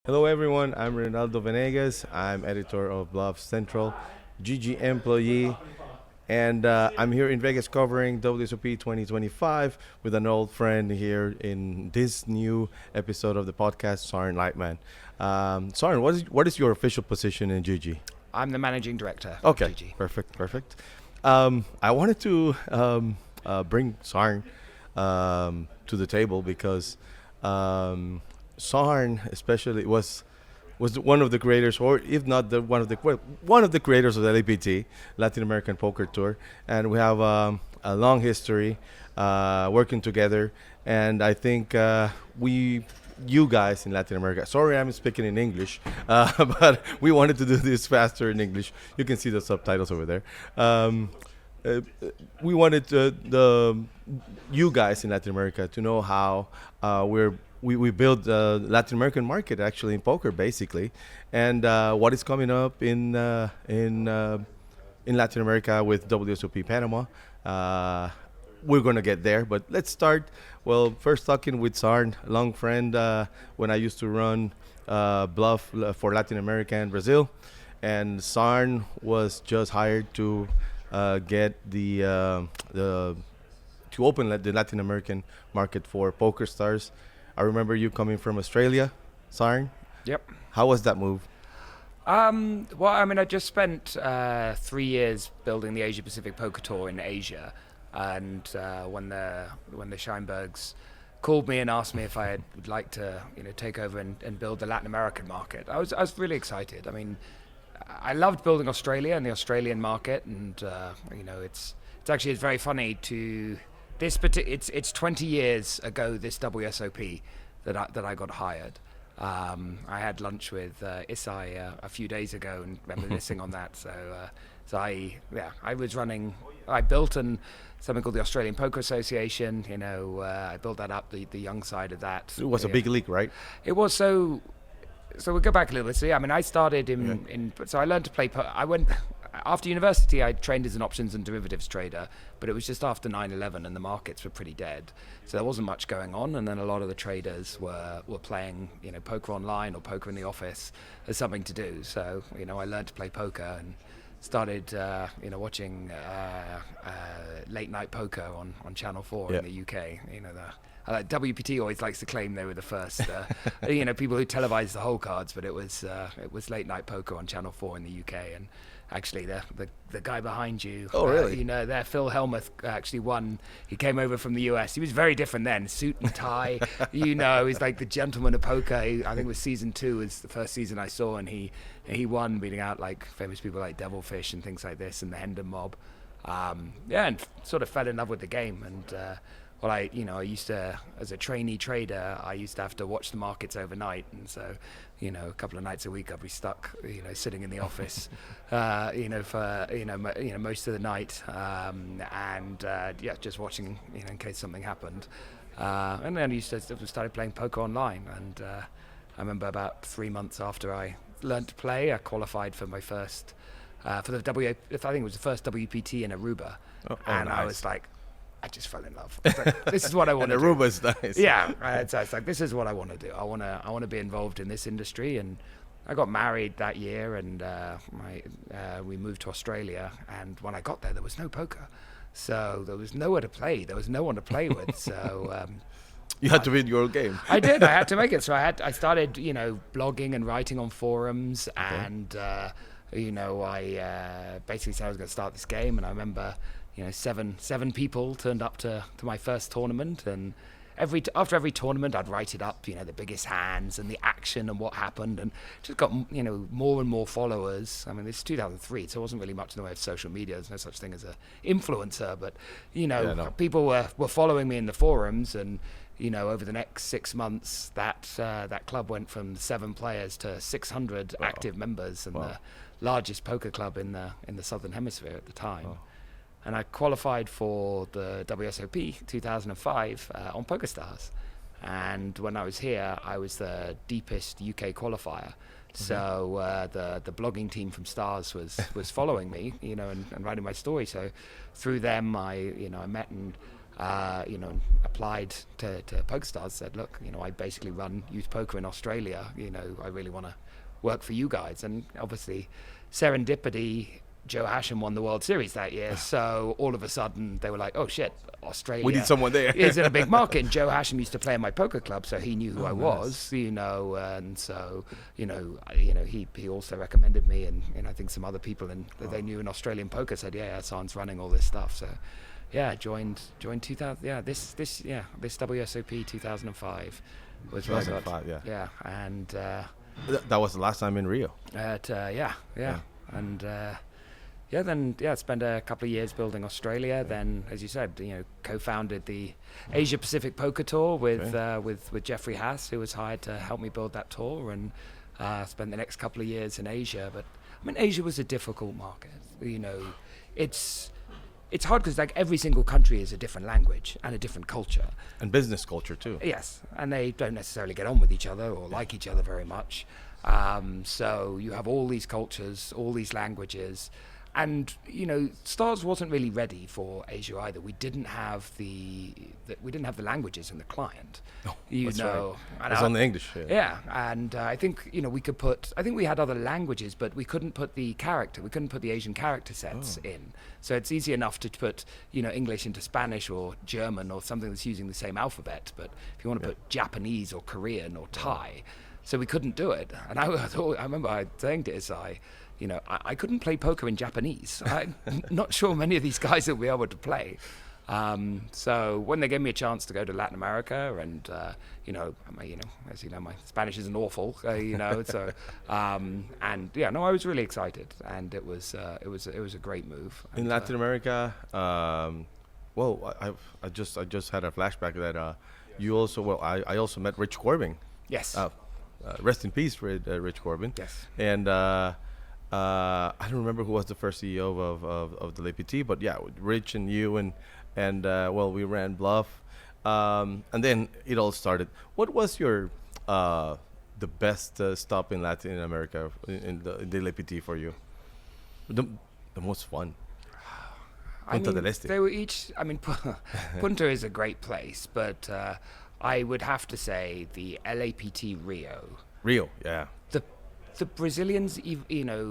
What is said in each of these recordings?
Hello everyone, I'm Ronaldo Venegas. I'm editor of BluffCentral, GG employee, and I'm here in Vegas covering WSOP 2025 with an old friend here in this new episode of the podcast, Sarne Lightman. Sarne, what is your official position in GG? I'm the managing director Okay, of GG. perfect. I wanted to bring Sarne to the table because Sarne, especially, was one of the creators, or if not one of the creators of the LAPT, Latin American Poker Tour, and we have a long history working together. And I think you guys in Latin America. Sorry, I'm speaking in English, but we wanted to do this faster in English. You can see the subtitles over there. We wanted you guys in Latin America to know how we build the Latin American market actually in poker basically, and what is coming up in Latin America with WSOP Panama. We're gonna get there, but let's start. Well, first talking with Sarne, a long friend when I used to run Bluff for Latin America and Brazil, and Sarne was just hired to get to open the Latin American market for PokerStars. I remember you coming from Australia, Sarne. Yep. How was that move? Well, I mean, I just spent 3 years building the Asia Pacific Poker Tour in Asia, and when the Scheinbergs called me and asked me if I would like to, take over and build the Latin American market, I was really excited. I mean, I loved building Australia and the Australian market, and it's very funny to it's 20 years ago this WSOP that I got hired. I had lunch with Isai a few days ago and reminiscing on that. So I built something called the Australian Poker Association. I built that up, the young side of that. It was a big league, right? It was so. So we'll go back a little bit. So I mean, I started so I learned to play. After university, I trained as an options and derivatives trader, but it was just after 9/11 and the markets were pretty dead. So there wasn't much going on, and then a lot of the traders were playing, poker online or poker in the office as something to do. So, I learned to play poker and started, watching late night poker on Channel 4 in the UK. WPT always likes to claim they were the first, people who televised the whole cards, but it was late night poker on Channel 4 in the UK, and actually the guy behind you, oh really? There, Phil Hellmuth actually won. He came over from the US. He was very different then, suit and tie. He's like the gentleman of poker. I think it was season 2 was the first season I saw, and he won, beating out like famous people like Devilfish and things like this, and the Hendon Mob. And sort of fell in love with the game. And I used to, as a trainee trader, I used to have to watch the markets overnight, and so, a couple of nights a week I'd be stuck, sitting in the office, for most of the night, just watching, in case something happened, and then I started playing poker online, and I remember about 3 months after I learned to play, I qualified for my first, I think it was the first WPT in Aruba, and nice. I was like, I just fell in love. Like, this is what I want to do. And Aruba's nice. Yeah, it's like, this is what I want to do. I want to be involved in this industry. And I got married that year, and we moved to Australia. And when I got there was no poker, so there was nowhere to play. There was no one to play with. So you had to win your own game. I did. I had to make it. So I started, blogging and writing on forums, and I basically said I was going to start this game. And I remember, seven people turned up to my first tournament, and after every tournament I'd write it up, the biggest hands and the action and what happened, and just got more and more followers. I mean, this is 2003, so it wasn't really much in the way of social media. There's no such thing as an influencer, but people were following me in the forums, and over the next 6 months that club went from 7 players to 600 active members, and the largest poker club in the Southern Hemisphere at the time. And I qualified for the WSOP 2005 on PokerStars. And when I was here, I was the deepest UK qualifier. So the blogging team from Stars was following me, and writing my story. So through them, I met and applied to PokerStars, said, look, I basically run youth poker in Australia. I really want to work for you guys. And obviously, serendipity, Joe Hashem won the World Series that year. So all of a sudden, they were like, oh, shit, Australia. We need someone there. Is in a big market. And Joe Hashem used to play in my poker club, so he knew who I was, and so, he also recommended me, and I think some other people that they knew in Australian poker said, yeah, Sarne's running all this stuff. So, yeah, joined 2000. Yeah, this WSOP 2005 was 2005. Yeah, and that was the last time in Rio. And spent a couple of years building Australia. Then, as you said, co-founded the Asia Pacific Poker Tour with Jeffrey Haas, who was hired to help me build that tour, and spent the next couple of years in Asia. But I mean, Asia was a difficult market. It's hard because like every single country is a different language and a different culture. And business culture too. Yes, and they don't necessarily get on with each other or like each other very much. So you have all these cultures, all these languages. And Stars wasn't really ready for Asia either. We didn't have the languages in the client. Oh, that's right. It's on the English. Yeah, and I think we could put. I think we had other languages, but we couldn't put the character. We couldn't put the Asian character sets in. So it's easy enough to put English into Spanish or German or something that's using the same alphabet. But if you want to put Japanese or Korean or Thai, so we couldn't do it. And I remember saying to Isai, I couldn't play poker in Japanese. I'm not sure many of these guys will be able to play. So when they gave me a chance to go to Latin America, and as you know, my Spanish isn't awful, So I was really excited, and it was a great move. In Latin America, I just had a flashback that you also I also met Rich Corbin. Yes. Rest in peace, Rich Corbin. Yes. And I don't remember who was the first CEO of the LAPT, but yeah, Rich and you and we ran Bluff, and then it all started. What was your the best stop in Latin America in the LAPT for you? The most fun. Punta del Este. They were each. I mean, Punta is a great place, but I would have to say the LAPT Rio. Rio, yeah. The Brazilians,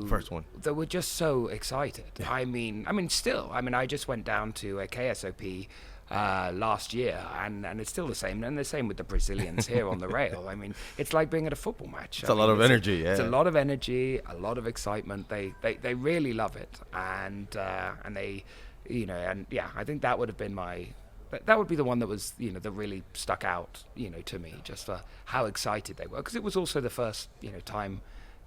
first one, they were just so excited. Yeah. I mean, I just went down to a KSOP last year, and it's still the same. And the same with the Brazilians here on the rail. I mean, it's like being at a football match. It's a lot of energy. It's a lot of energy, a lot of excitement. They really love it, and they, I think that would have been that would be the one that was, that really stuck out, to me, just for how excited they were, because it was also the first,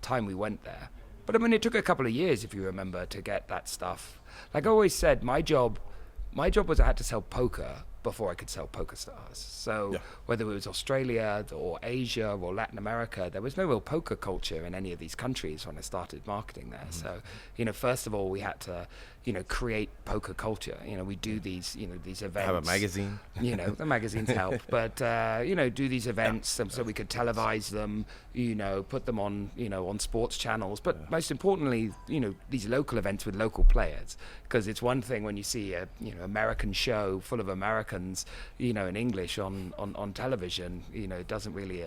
time we went there. But I mean, it took a couple of years, if you remember, to get that stuff. Like I always said, my job was I had to sell poker before I could sell PokerStars. So whether it was Australia or Asia or Latin America, there was no real poker culture in any of these countries when I started marketing there. So, first of all, we had to, create poker culture. We do these events. Have a magazine. The magazines help, but do these events so we could televise them. Put them on on sports channels. But most importantly, these local events with local players, because it's one thing when you see a American show full of Americans, in English on television, it doesn't really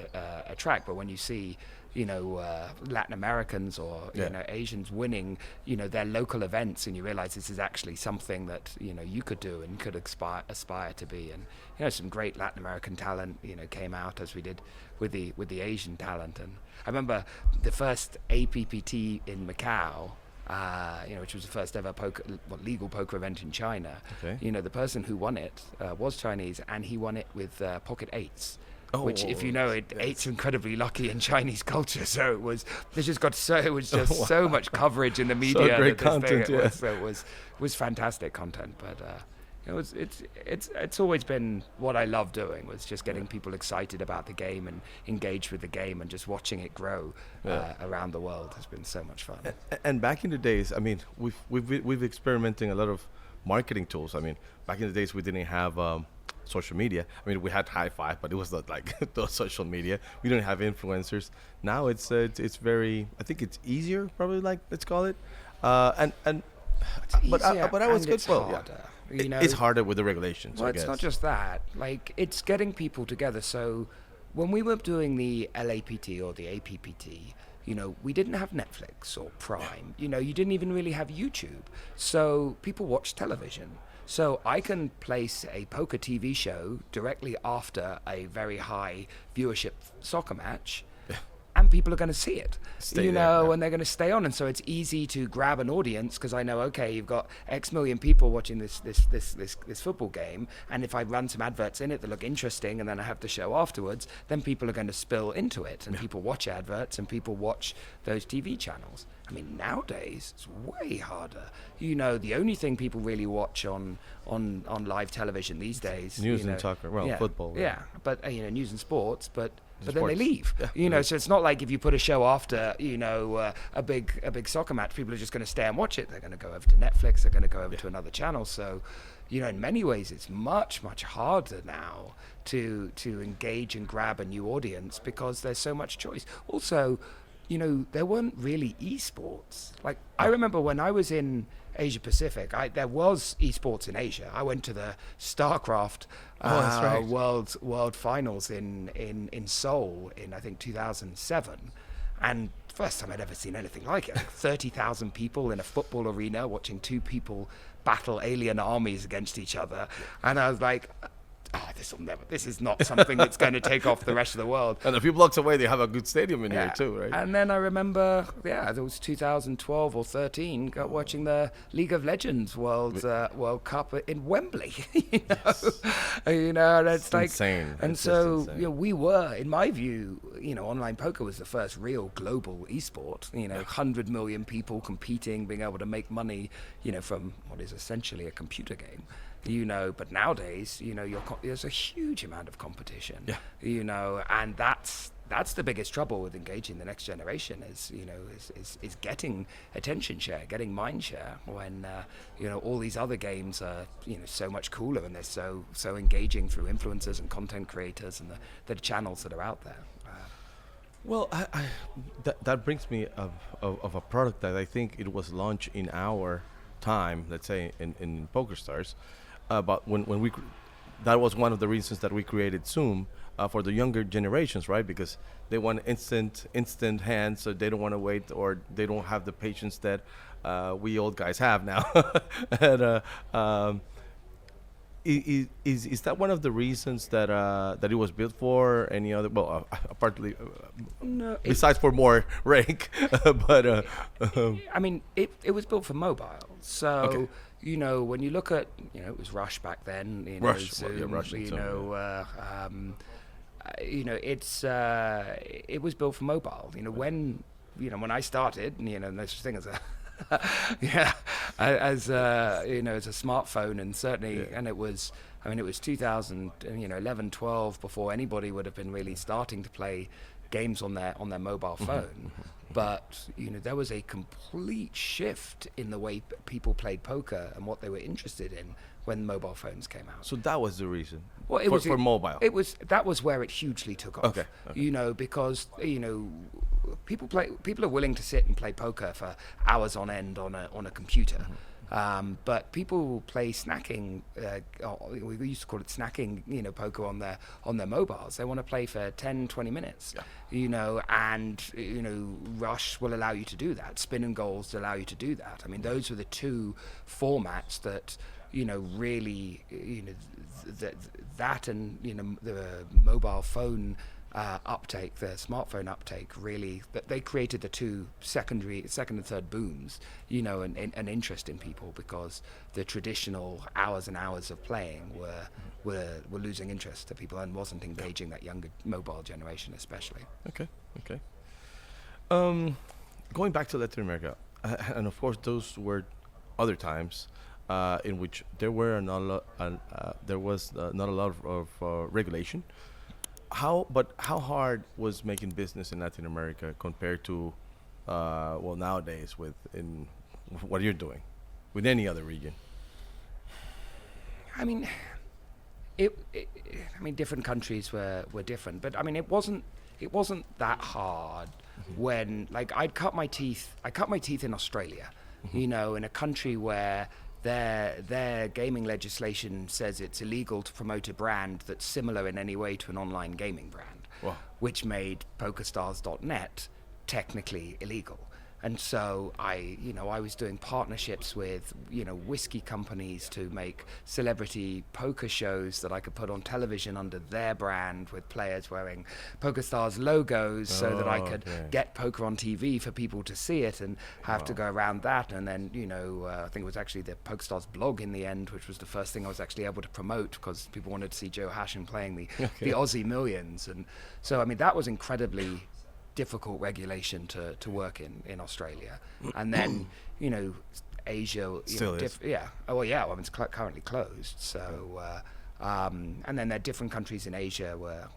attract. But when you see Latin Americans or Asians winning their local events, and you realize this is actually something that you could do and could aspire to be. And some great Latin American talent came out, as we did with the Asian talent. And I remember the first APPT in Macau, which was the first ever legal poker event in China. Okay. The person who won it was Chinese, and he won it with pocket eights. Oh, which, if you know it, eight's incredibly lucky in Chinese culture. So it was so much coverage in the media. So great content, it was fantastic content. But it's always been what I love doing, was just getting people excited about the game and engaged with the game, and just watching it grow around the world has been so much fun. And back in the days, I mean, we've experimenting a lot of marketing tools. I mean, back in the days we didn't have social media. I mean, we had High Five, but it was not like those social media. We don't have influencers. Now it's very, I think it's easier, probably, like, let's call it. And It's easier but I was and good. it's Well, yeah. harder. You know, It's harder with the regulations. well, I it's guess. not just that. Like, it's getting people together. So, when we were doing the LAPT or the APPT, you know, we didn't have Netflix or Prime. You know, you didn't even really have YouTube. So people watched television. So I can place a poker TV show directly after a very high viewership soccer match, and people are going to see it, Stay there, yeah. and they're going to stay on. And so it's easy to grab an audience because I know, okay, you've got X million people watching this football game, and if I run some adverts in it that look interesting, and then I have the show afterwards, then people are going to spill into it, and people watch adverts, and people watch those TV channels. I mean, nowadays it's way harder. You know, the only thing people really watch on live television these days, News you know, and soccer, well, football. yeah, but you know, news and sports, but then they Sports. leave. Yeah. You know, so it's not like if you put a show after, you know, a big soccer match, people are just going to stay and watch it. They're going to go over to Netflix. They're going to go over to another channel. So, you know, in many ways, it's much harder now to engage and grab a new audience because there's so much choice. Also, you know, there weren't really esports. Like, I remember when I was in Asia Pacific, there was esports in Asia. I went to the StarCraft that's right. world finals in Seoul in, I think, 2007. And first time I'd ever seen anything like it. 30,000 people in a football arena watching two people battle alien armies against each other. And I was like, this is not something that's going to take off the rest of the world. And a few blocks away, they have a good stadium in here too, right? And then I remember, it was 2012 or 13, watching the League of Legends World Cup in Wembley. You know, you know, and it's like insane. And It's so, just insane. you know, we were, in my view, you know, online poker was the first real global esport. You know, 100 million people competing, being able to make money, you know, from what is essentially a computer game. You know, but nowadays, you know, there's a huge amount of competition. Yeah. You know, and that's the biggest trouble with engaging the next generation is, you know, is getting attention share, getting mind share when, you know, all these other games are, you know, so much cooler and they're so engaging through influencers and content creators and the channels that are out there. Well, that brings me of a product that I think it was launched in our time, let's say in PokerStars, but when we that was one of the reasons that we created Zoom for the younger generations, right? Because they want instant hands, so they don't want to wait, or they don't have the patience that we old guys have now. And, is that one of the reasons that it was built for? Any other? Well, partly No, besides for more rank, but I mean, it was built for mobile, so. Okay. You know, when you look at, you know, it was Rush back then. You know, Rush, Zoom, Rush and you Zoom, know, you know, it was built for mobile. You know, when I started, you know, no such thing as a as you know, as a smartphone, and certainly, and it was 2011, 12 before anybody would have been really starting to play games on their mobile phone. But, you know, there was a complete shift in the way people played poker and what they were interested in when mobile phones came out. so that was the reason. Well, it was for mobile. That was where it hugely took off. Okay. You know, because, you know, people are willing to sit and play poker for hours on end on a computer. But people play snacking. We used to call it snacking. You know, poker on their mobiles. They want to play for 10, 20 minutes. Yeah. You know, and you know, Rush will allow you to do that. Spin and Goals allow you to do that. I mean, those were the two formats that, you know, really, you know, that and, you know, the mobile phone uptake, the smartphone uptake, really, that they created the two second and third booms, you know, and an interest in people, because the traditional hours and hours of playing were losing interest to people and wasn't engaging that younger mobile generation especially. Okay. Going back to Latin America, and of course those were other times in which there was not a lot of regulation. How hard was making business in Latin America compared to nowadays in what you're doing with any other region? I mean, different countries were different, but I mean, it wasn't that hard when, like, I cut my teeth in Australia, you know, in a country where their gaming legislation says it's illegal to promote a brand that's similar in any way to an online gaming brand, Wow. which made PokerStars.net technically illegal. And so I was doing partnerships with, whiskey companies to make celebrity poker shows that I could put on television under their brand with players wearing PokerStars logos so that I could get poker on TV for people to see it and have to go around that. And then, I think it was actually the PokerStars blog in the end, which was the first thing I was actually able to promote because people wanted to see Joe Hashin playing the Aussie Millions. And so, I mean, that was incredibly difficult regulation to work in Australia. And then Asia still is. It's currently closed, so and then there are different countries in Asia where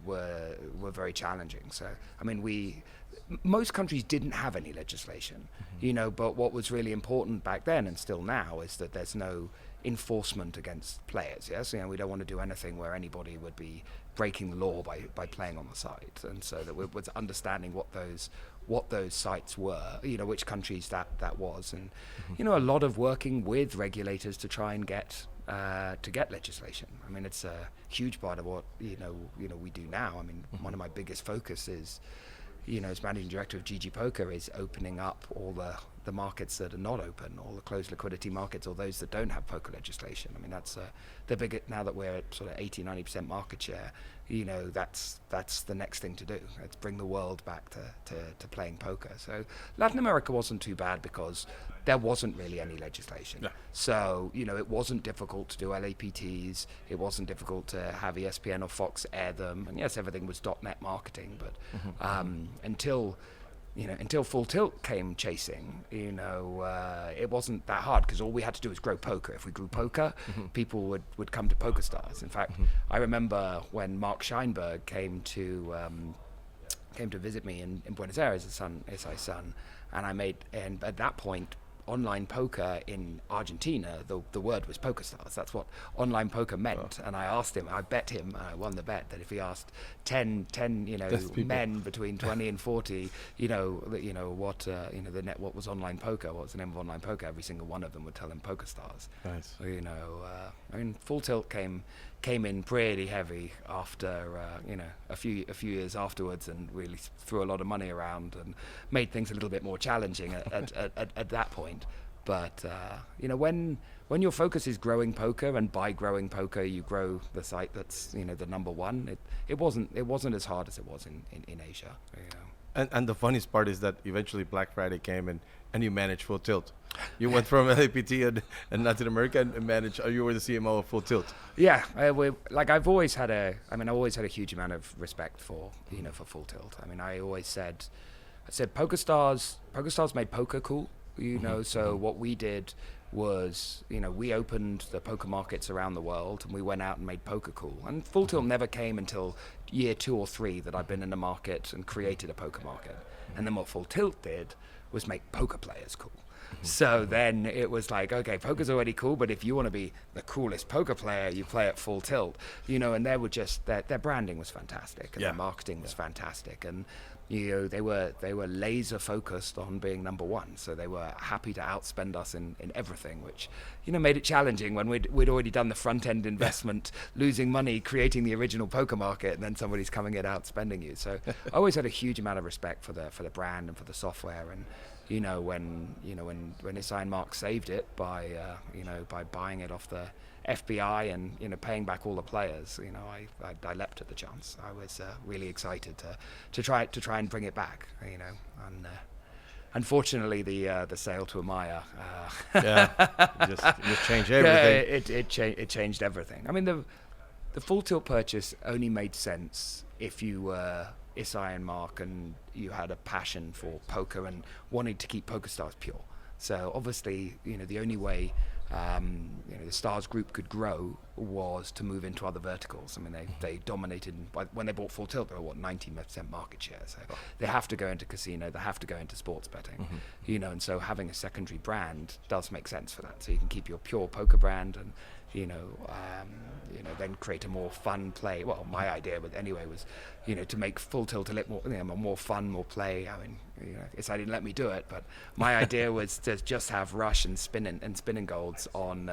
were very challenging. So I mean, most countries didn't have any legislation, but what was really important back then and still now is that there's no enforcement against players. Yes, we don't want to do anything where anybody would be breaking the law by playing on the site, and so that we're understanding what those sites were, which countries that was, and a lot of working with regulators to try and get legislation. I mean, it's a huge part of what we do now. I mean, one of my biggest focus is, as managing director of GGPoker, is opening up all the markets that are not open, all the closed liquidity markets, or those that don't have poker legislation. I mean, that's the big, now that we're at sort of 80-90% market share, that's the next thing to do. Let's bring the world back to playing poker. So Latin America wasn't too bad because there wasn't really any legislation. Yeah. So, it wasn't difficult to do LAPTs. It wasn't difficult to have ESPN or Fox air them. And yes, everything was .net marketing, but until Full Tilt came chasing, it wasn't that hard because all we had to do was grow poker. If we grew poker, people would come to PokerStars. In fact, I remember when Mark Scheinberg came to visit me in Buenos Aires, SI's son, and at that point, online poker in Argentina, the word was PokerStars. That's what online poker meant. And I asked him, I bet him, I won the bet, that if he asked 10 men between 20 and 40, what was online poker, what was the name of online poker, every single one of them would tell him PokerStars. Nice. So, Full Tilt came in pretty heavy after a few years afterwards, and really threw a lot of money around and made things a little bit more challenging at that point. But when your focus is growing poker, and by growing poker you grow the site that's the number one, it wasn't as hard as it was in Asia. And the funniest part is that eventually Black Friday came and you managed Full Tilt. You went from LAPT and Latin America and managed. You were the CMO of Full Tilt. Yeah, I've always had a huge amount of respect for for Full Tilt. I mean, I always said PokerStars made poker cool. So what we did was, we opened the poker markets around the world, and we went out and made poker cool. And Full Tilt never came until year 2 or 3 that I'd been in the market and created a poker market. And then what Full Tilt did was make poker players cool. So then it was like, okay, poker's already cool, but if you want to be the coolest poker player, you play at Full Tilt, and they were just, their branding was fantastic, and their marketing was fantastic, and they were laser focused on being number one, so they were happy to outspend us in everything, which made it challenging when we'd already done the front end investment, losing money, creating the original poker market, and then somebody's coming in outspending you. So I always had a huge amount of respect for the brand and for the software, and when SI and Mark saved it by buying it off the FBI and paying back all the players, I leapt at the chance. I was really excited to try and bring it back, and unfortunately the sale to Amaya just changed everything. It changed everything. I mean, the Full Tilt purchase only made sense if you were Isai and Mark and you had a passion for poker and wanted to keep PokerStars pure. So obviously, the only way the Stars group could grow was to move into other verticals. I mean, they dominated when they bought Full Tilt. They were 19% market share. So they have to go into casino. They have to go into sports betting. And so having a secondary brand does make sense for that. So you can keep your pure poker brand and then create a more fun play. Well, my idea was, to make Full Tilt a little more fun, more play. I mean, I didn't let me do it, but my idea was to just have rush and spinning golds on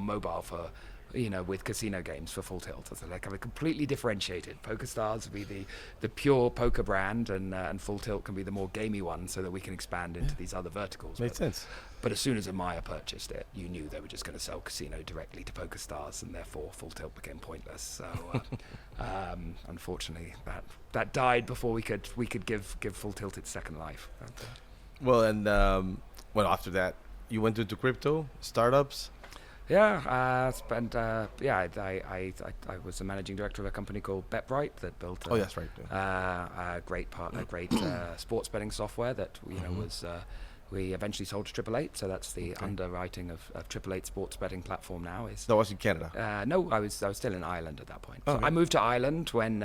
mobile for, with casino games for Full Tilt. So like, I'm completely differentiated. PokerStars will be the pure poker brand, and Full Tilt can be the more gamey one, so that we can expand into these other verticals. Makes sense. But as soon as Amaya purchased it, you knew they were just going to sell casino directly to PokerStars, and therefore Full Tilt became pointless. So unfortunately, that died before we could give Full Tilt its second life. Well, and after that, you went into crypto startups. Yeah, I was the managing director of a company called BetBright that built That's right. a great sports betting software that was. We eventually sold to 888, so that's the underwriting of 888 sports betting platform now. That was in Canada. No, I was still in Ireland at that point. Oh, so okay. I moved to Ireland when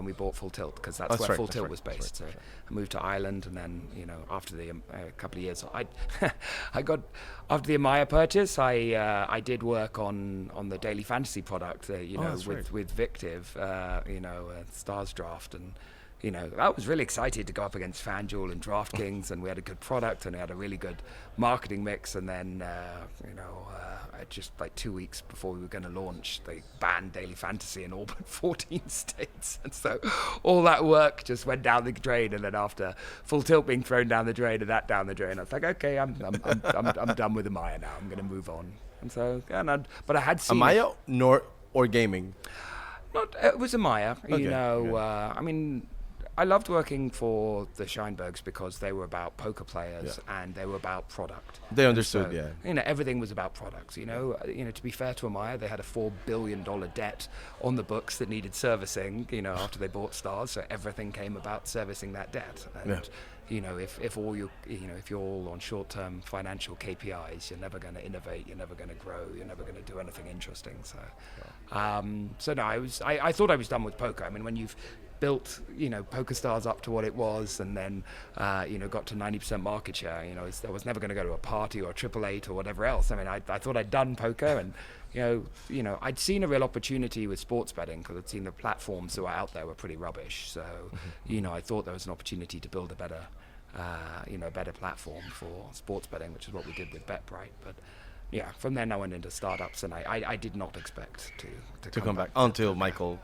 we bought Full Tilt, because that's where Full Tilt was based. I moved to Ireland, and then after the couple of years, I got after the Amaya purchase, I did work on the daily fantasy product, with Victive, Stars Draft, and. I was really excited to go up against FanDuel and DraftKings, and we had a good product, and we had a really good marketing mix. And then, just like 2 weeks before we were going to launch, they banned daily fantasy in all but 14 states. And so all that work just went down the drain. And then after Full Tilt being thrown down the drain and that down the drain, I was like, okay, I'm done with Amaya now. I'm going to move on. And so, but I had seen Amaya or gaming. It was Amaya. Okay. I mean. I loved working for the Scheinbergs because they were about poker players and they were about product. They understood, everything was about products. To be fair to Amaya, they had a $4 billion debt on the books that needed servicing. After they bought Stars, so everything came about servicing that debt. And if you're all on short-term financial KPIs, you're never going to innovate, you're never going to grow, you're never going to do anything interesting. So, I thought I was done with poker. I mean, when you've built, PokerStars up to what it was, and then, got to 90% market share. I was never going to go to a party or a 888 or whatever else. I mean, I thought I'd done poker, and I'd seen a real opportunity with sports betting because I'd seen the platforms that were out there were pretty rubbish. So, I thought there was an opportunity to build a better platform for sports betting, which is what we did with BetBright. But yeah, from then I went into startups, and I did not expect to come back until Michael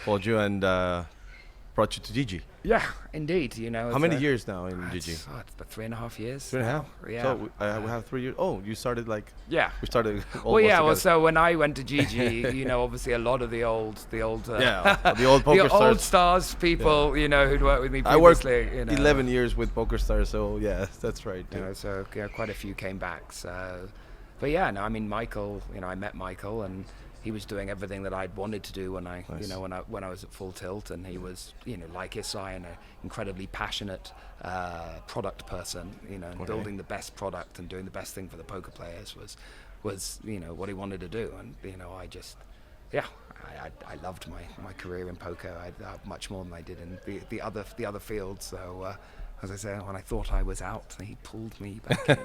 called you and brought you to GG. Yeah, indeed. How many years now in GG? It's about 3.5 years. 3.5. Yeah. So we have 3 years. Oh, you started We started. So when I went to GG, obviously a lot of the old the old PokerStars stars people, who'd worked with me previously. I worked 11 years with PokerStars, so yeah, that's right. So quite a few came back. So, but yeah, no, I mean Michael. I met Michael, and he was doing everything that I'd wanted to do when I was at Full Tilt, and he was, like Isai, an incredibly passionate product person, and building the best product and doing the best thing for the poker players was what he wanted to do, and I loved my career in poker. I much more than I did in the other fields. So. As I say, when I thought I was out, he pulled me back in.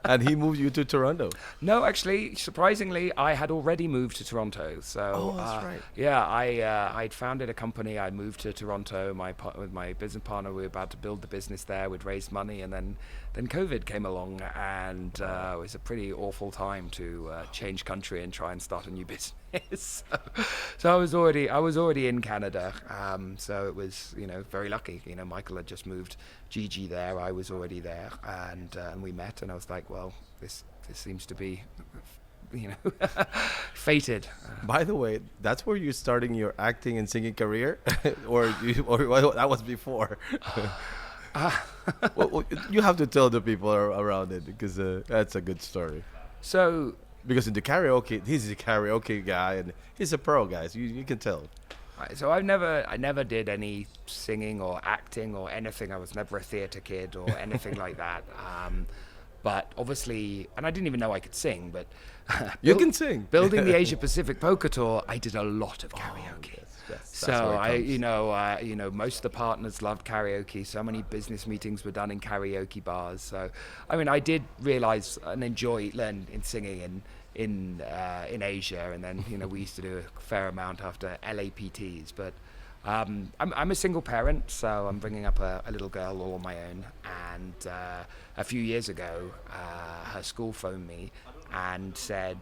And he moved you to Toronto? No, actually, surprisingly, I had already moved to Toronto. So, that's right. Yeah, I'd founded a company. I moved to Toronto with my business partner. We were about to build the business there. We'd raised money, and then COVID came along, and it was a pretty awful time to change country and try and start a new business. So I was already in Canada. So it was very lucky. Michael had just moved GG there. I was already there, and we met, and I was like, well, this seems to be fated. By the way, that's where you're starting your acting and singing career, or that was before. Well, you have to tell the people around it, because that's a good story. So, because in the karaoke, he's a karaoke guy, and he's a pro, guys. You can tell. So I never did any singing or acting or anything. I was never a theatre kid or anything like that. But obviously, and I didn't even know I could sing, but You can sing. Building the Asia Pacific Poker Tour, I did a lot of karaoke. That's So where it comes. most of the partners loved karaoke. So many business meetings were done in karaoke bars. So, I mean, I did realize and learn in singing in Asia, and then we used to do a fair amount after LAPTs. But I'm a single parent, so I'm bringing up a little girl all on my own. And a few years ago, her school phoned me and said,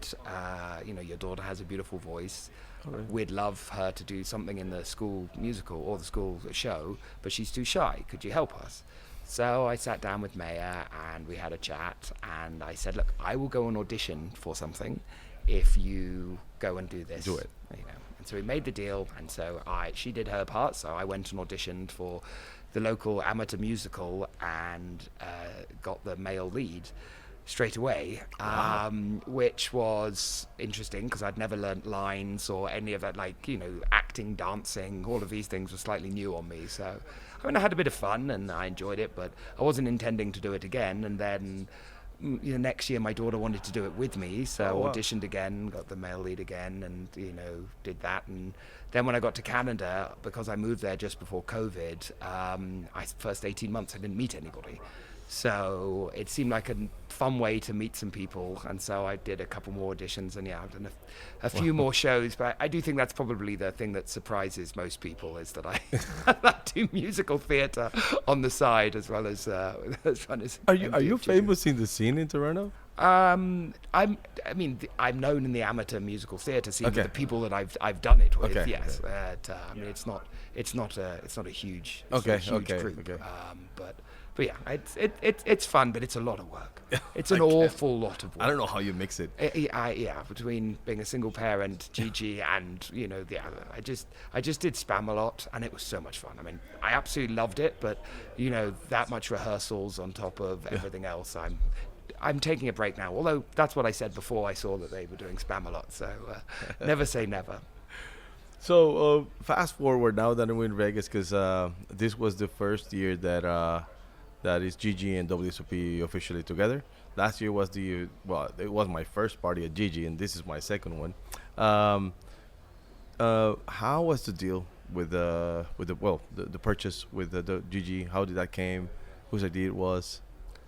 your daughter has a beautiful voice. Right. We'd love her to do something in the school musical or the school show, but she's too shy. Could you help us? So I sat down with Maya and we had a chat, and I said, look, I will go and audition for something if you go and do this. Do it. And so we made the deal, and so she did her part, so I went and auditioned for the local amateur musical and got the male lead straight away. Wow. Which was interesting because I'd never learnt lines or any of that, acting, dancing, all of these things were slightly new on me. So, I mean, I had a bit of fun and I enjoyed it, but I wasn't intending to do it again. And then, next year my daughter wanted to do it with me, so auditioned again, got the male lead again, and, did that. And then when I got to Canada, because I moved there just before COVID, first 18 months I didn't meet anybody. So it seemed like a fun way to meet some people, and so I did a couple more auditions, and I've done a few more shows. But I do think that's probably the thing that surprises most people, is that I do musical theatre on the side as well as Are you famous in the scene in Toronto? I'm known in the amateur musical theatre scene Okay. with the people that I've done it with. Okay. Yes, but it's not a huge Okay, group. okay. But yeah, it's fun, but it's a lot of work. It's an awful lot of work. I don't know how you mix it. Between being a single parent, Gigi, and the other, I just did spam a lot, and it was so much fun. I mean, I absolutely loved it, but that much rehearsals on top of everything else, I'm taking a break now. Although that's what I said before I saw that they were doing spam a lot. So never say never. So fast forward now that we're in Vegas, because this was the first year that is GG and WSOP officially together. Last year was it was my first party at GG, and this is my second one. How was the deal with the purchase with the GG? How did that came? Whose idea it was?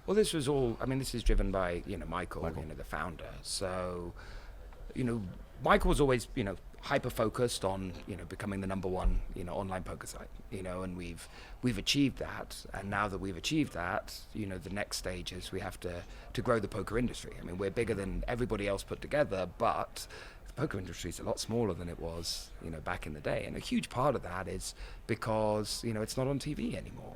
Well, this was all. I mean, this is driven by Michael, the founder. So, Michael was always hyper focused on becoming the number one online poker site. And we've achieved that. And now that we've achieved that, the next stage is we have to grow the poker industry. I mean, we're bigger than everybody else put together, but the poker industry is a lot smaller than it was back in the day. And a huge part of that is because it's not on TV anymore.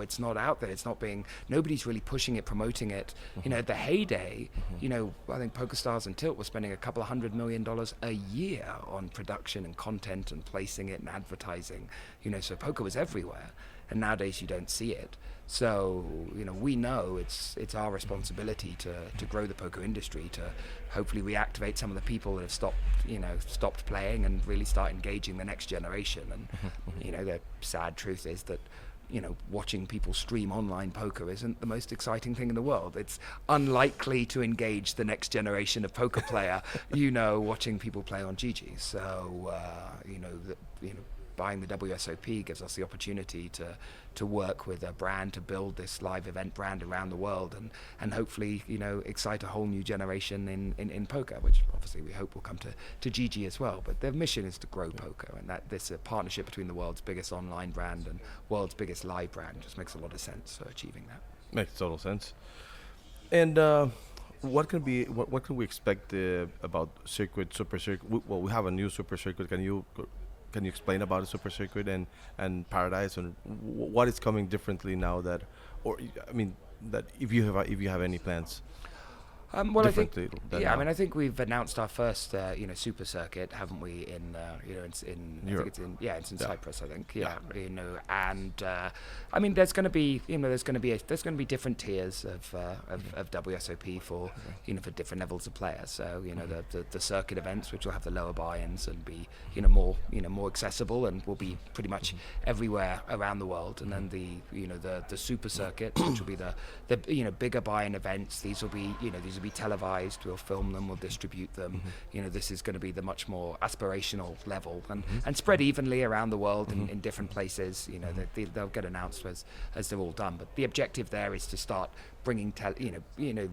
It's not out there. It's not nobody's really pushing it, promoting it. At the heyday, I think PokerStars and Tilt were spending $200 million a year on production and content and placing it and advertising. So poker was everywhere, and nowadays you don't see it. So we know it's our responsibility to grow the poker industry, to hopefully reactivate some of the people that have stopped playing and really start engaging the next generation. And the sad truth is that watching people stream online poker isn't the most exciting thing in the world. It's unlikely to engage the next generation of poker player, watching people play on GG. So, buying the WSOP gives us the opportunity to work with a brand to build this live event brand around the world and hopefully, excite a whole new generation in poker, which obviously we hope will come to GG as well. But their mission is to grow poker, and that this partnership between the world's biggest online brand and world's biggest live brand just makes a lot of sense for achieving that. Makes total sense. And what can we expect about Super Circuit? Well, we have a new Super Circuit. Can you explain about the Super Circuit and Paradise, and what is coming differently now that if you have any plans? Well, I think, differently than yeah, now? I mean, I think we've announced our first, super circuit, haven't we? In, in I Europe. think it's in Yeah. Cyprus, I think. Yeah, and I mean, there's going to be, there's going to be different tiers of WSOP for, for different levels of players. So, the circuit events, which will have the lower buy-ins and be, more accessible and will be pretty much everywhere around the world. And then the super circuit, which will be the bigger buy-in events. These will be televised. We'll film them. We'll distribute them. This is going to be the much more aspirational level and spread evenly around the world in different places. They'll get announced as they're all done. But the objective there is to start bringing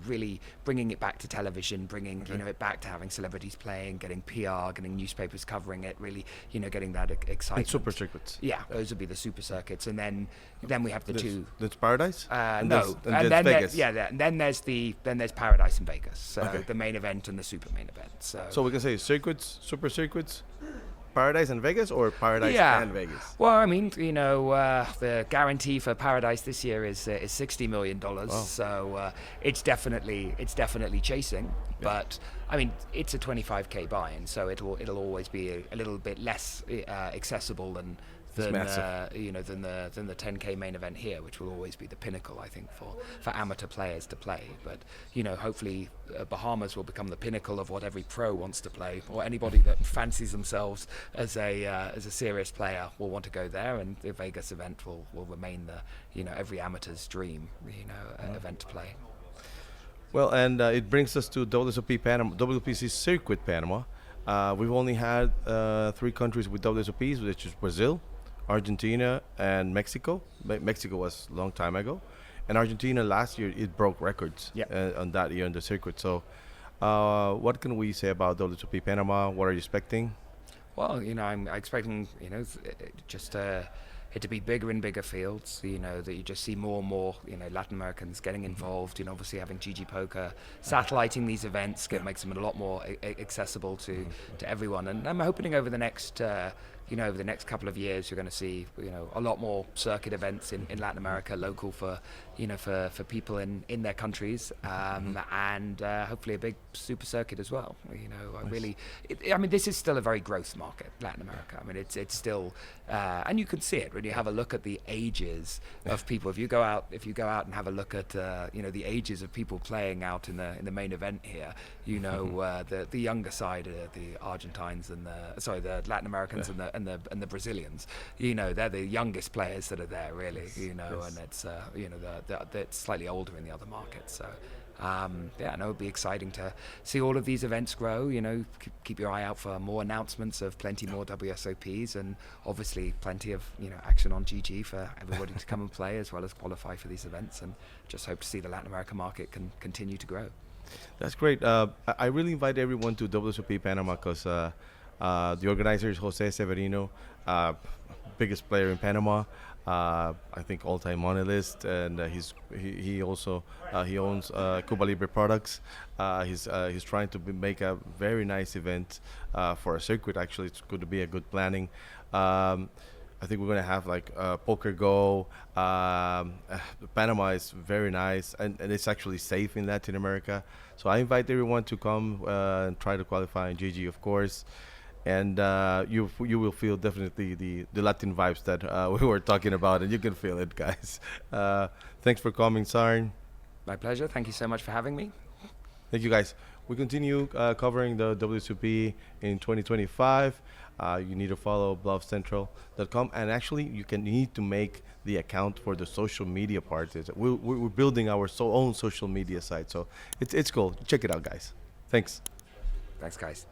really bringing it back to television, bringing it back to having celebrities playing, getting PR, getting newspapers covering it, really getting that excitement. And super circuits. Yeah, those would be the super circuits, and then we have the two. That's Paradise. No, and then Vegas. And then there's Paradise in Vegas. So Okay. the main event and the super main event. So we can say circuits, super circuits, Paradise and Vegas, or Paradise Yeah. and Vegas. Well, I mean, the guarantee for Paradise this year is $60 million. So it's definitely chasing. But I mean, it's a 25K buy-in, so it'll always be a little bit less accessible than the 10K main event here, which will always be the pinnacle, I think, for amateur players to play. But hopefully Bahamas will become the pinnacle of what every pro wants to play, or anybody that fancies themselves as a serious player will want to go there, and the Vegas event will remain the every amateur's dream event to play. Well, and it brings us to WSOP Panama, WPC Circuit Panama. We've only had 3 countries with WSOPs, which is Brazil, Argentina, and Mexico. Mexico was a long time ago. And Argentina last year, it broke records on that year in the circuit. So what can we say about WSOP Panama? What are you expecting? Well, I'm expecting, just it to be bigger and bigger fields, that you just see more and more, Latin Americans getting involved, obviously having GGPoker satelliting these events makes them a lot more accessible to everyone. And I'm hoping over the next over the next couple of years, you're going to see, a lot more circuit events in Latin America, local for people in their countries, and hopefully a big super circuit as well. I mean, this is still a very growth market, Latin America. I mean, it's still, and you can see it when you have a look at the ages of people. If you go out and have a look at, the ages of people playing out in the main event here, the younger side, the Argentines and the Latin Americans and the Brazilians, they're the youngest players that are there, really, and it's that's slightly older in the other markets. So and it would be exciting to see all of these events grow. Keep your eye out for more announcements of plenty more WSOPs, and obviously plenty of action on GG for everybody to come and play as well as qualify for these events. And just hope to see the Latin American market can continue to grow. That's great. I really invite everyone to WSOP Panama because the organizer is Jose Severino, biggest player in Panama. I think all-time money list, and he also he owns Cuba Libre products. He's trying to make a very nice event for a circuit. Actually, it's going to be a good planning. I think we're going to have like Poker Go. Panama is very nice, and it's actually safe in Latin America. So I invite everyone to come and try to qualify in GG, of course. And you will feel definitely the Latin vibes that we were talking about, and you can feel it, guys. Thanks for coming, Sarne. My pleasure. Thank you so much for having me. Thank you, guys. We continue covering the WSOP in 2025. You need to follow BluffCentral.com, and actually you need to make the account for the social media part. We're building our own social media site, so it's cool. Check it out, guys. Thanks. Thanks, guys.